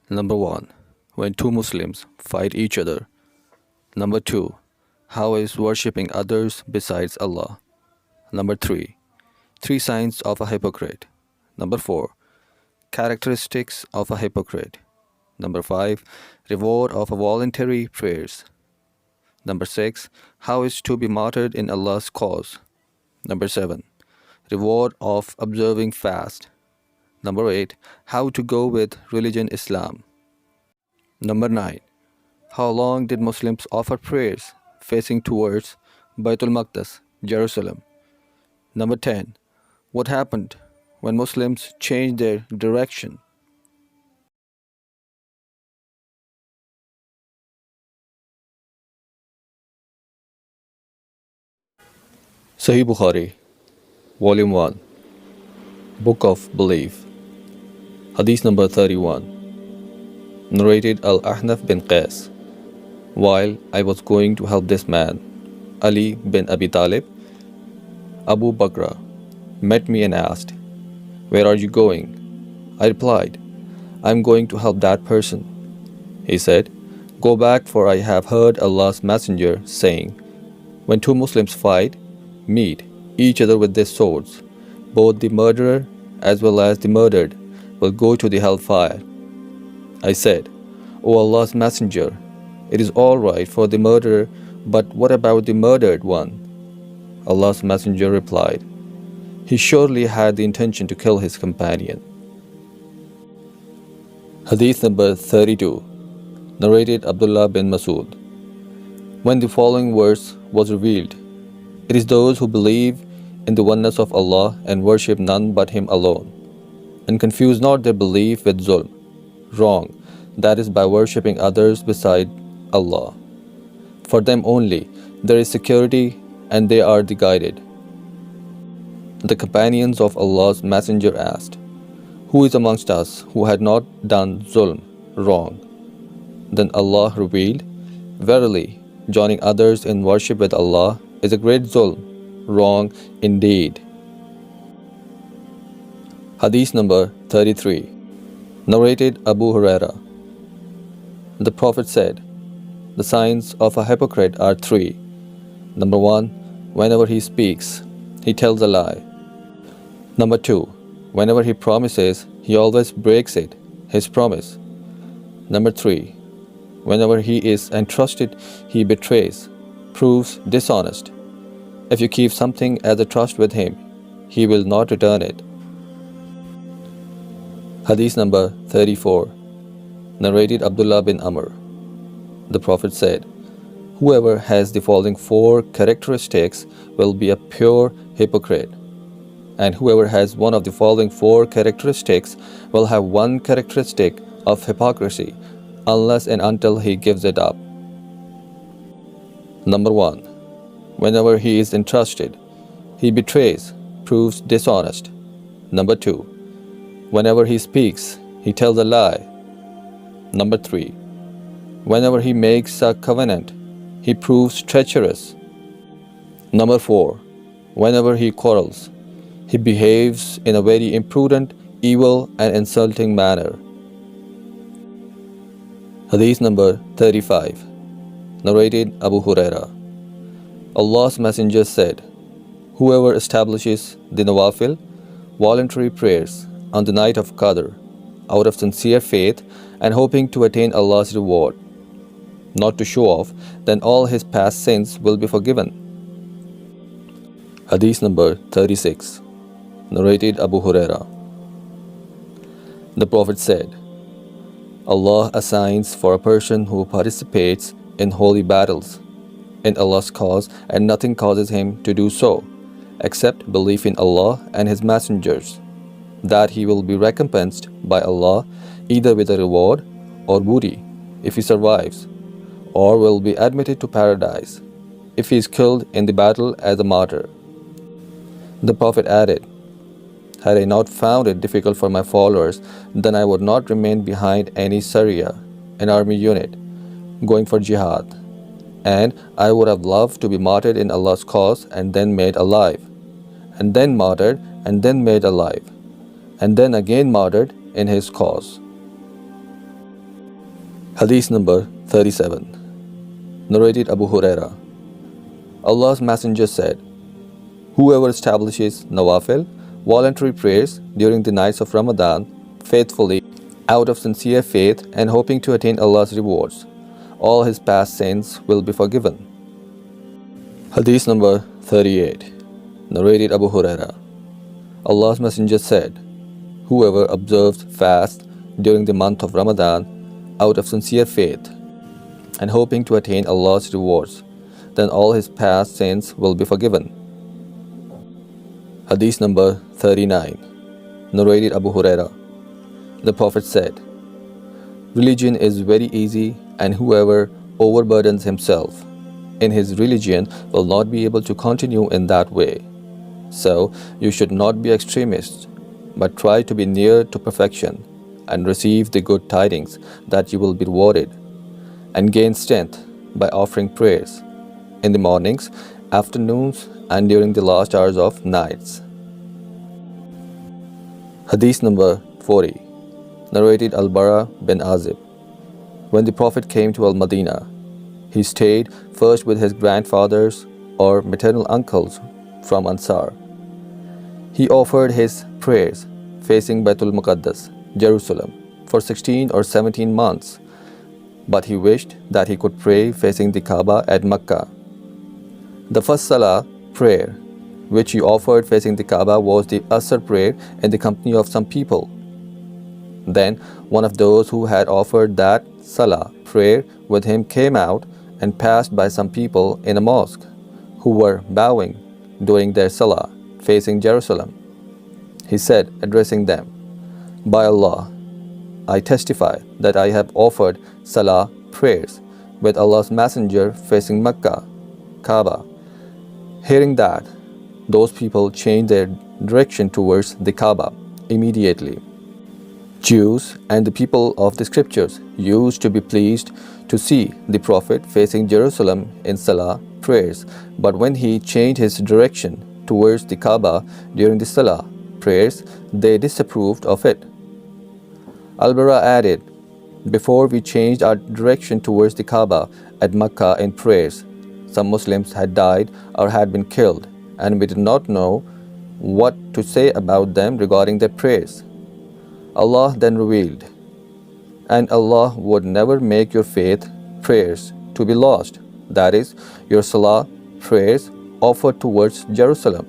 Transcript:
Number 1. When two Muslims fight each other. Number 2. How is worshipping others besides Allah? Number 3. Three signs of a hypocrite. Number 4. Characteristics of a hypocrite. Number 5. Reward of voluntary prayers. Number 6. How is to be martyred in Allah's cause. Number 7. Reward of observing fast. Number 8. How to go with religion Islam. Number 9. How long did Muslims offer prayers facing towards Baitul Muqaddas, Jerusalem? Number 10. What happened when Muslims changed their direction? Sahih Bukhari, Volume 1, Book of Belief, Hadith number 31. Narrated Al-Ahnaf bin Qais. While I was going to help this man, Ali bin Abi Talib, Abu Bakr, met me and asked, "Where are you going?" I replied, "I am going to help that person." He said, "Go back, for I have heard Allah's Messenger saying, when two Muslims fight, meet each other with their swords, both the murderer as well as the murdered will go to the hellfire." I said, "O Allah's Messenger, it is all right for the murderer, but what about the murdered one?" Allah's Messenger replied, "He surely had the intention to kill his companion." Hadith number 32. Narrated Abdullah bin Masud. When the following verse was revealed, "It is those who believe in the oneness of Allah and worship none but Him alone, and confuse not their belief with zulm, wrong, that is by worshipping others beside Allah. For them only there is security, and they are the guided." The companions of Allah's Messenger asked, "Who is amongst us who had not done zulm, wrong?" Then Allah revealed, "Verily, joining others in worship with Allah is a great zulm, wrong indeed." Hadith number 33. Narrated Abu Huraira. The Prophet said, "The signs of a hypocrite are three. Number 1, whenever he speaks, he tells a lie. Number 2, whenever he promises, he always breaks it, his promise. Number 3, whenever he is entrusted, he betrays, proves dishonest. If you keep something as a trust with him, he will not return it." Hadith number 34. Narrated Abdullah bin Amr. The Prophet said, "Whoever has the following 4 characteristics will be a pure hypocrite. And whoever has one of the following 4 characteristics will have one characteristic of hypocrisy, unless and until he gives it up." Number 1. Whenever he is entrusted, he betrays, proves dishonest. Number 2. Whenever he speaks, he tells a lie. Number 3. Whenever he makes a covenant, he proves treacherous. Number 4. Whenever he quarrels, he behaves in a very imprudent, evil and insulting manner. Hadith number 35. Narrated Abu Huraira. Allah's Messenger said, "Whoever establishes the nawafil, voluntary prayers, on the night of Qadr, out of sincere faith and hoping to attain Allah's reward, not to show off, then all his past sins will be forgiven." Hadith number 36. Narrated Abu Huraira. The Prophet said, "Allah assigns for a person who participates in holy battles in Allah's cause, and nothing causes him to do so, except belief in Allah and His messengers, that he will be recompensed by Allah either with a reward or booty if he survives, or will be admitted to paradise if he is killed in the battle as a martyr." The Prophet added, "Had I not found it difficult for my followers, then I would not remain behind any Sariya, an army unit, going for jihad, and I would have loved to be martyred in Allah's cause and then made alive, and then martyred and then made alive, and then again martyred in His cause." Hadith number 37. Narrated Abu Huraira. Allah's Messenger said, "Whoever establishes nawafil, voluntary prayers during the nights of Ramadan, faithfully, out of sincere faith and hoping to attain Allah's rewards, all his past sins will be forgiven." Hadith number 38. Narrated Abu Huraira. Allah's Messenger said, "Whoever observes fast during the month of Ramadan out of sincere faith and hoping to attain Allah's rewards, then all his past sins will be forgiven." Hadith number 39. Narrated Abu Huraira. The Prophet said, "Religion is very easy, and whoever overburdens himself in his religion will not be able to continue in that way. So you should not be extremists, but try to be near to perfection and receive the good tidings that you will be rewarded, and gain strength by offering prayers in the mornings, afternoons, and during the last hours of nights." Hadith number 40. Narrated Al-Bara bin Azib. When the Prophet came to Al-Madinah, he stayed first with his grandfathers or maternal uncles from Ansar. He offered his prayers facing Baitul Muqaddas, Jerusalem, for 16 or 17 months, but he wished that he could pray facing the Kaaba at Mecca. The first Salah prayer which he offered facing the Kaaba was the Asr prayer in the company of some people. Then one of those who had offered that Salah prayer with him came out and passed by some people in a mosque who were bowing during their Salah facing Jerusalem. He said, addressing them, "By Allah, I testify that I have offered Salah prayers with Allah's Messenger facing Mecca, Kaaba." Hearing that, those people changed their direction towards the Kaaba immediately. Jews and the people of the scriptures used to be pleased to see the Prophet facing Jerusalem in Salah prayers, but when he changed his direction towards the Kaaba during the Salah prayers, they disapproved of it. Al-Bara added, "Before we changed our direction towards the Kaaba at Mecca in prayers, some Muslims had died or had been killed, and we did not know what to say about them regarding their prayers. Allah then revealed, and Allah would never make your faith prayers to be lost, that is, your Salah prayers offered towards Jerusalem.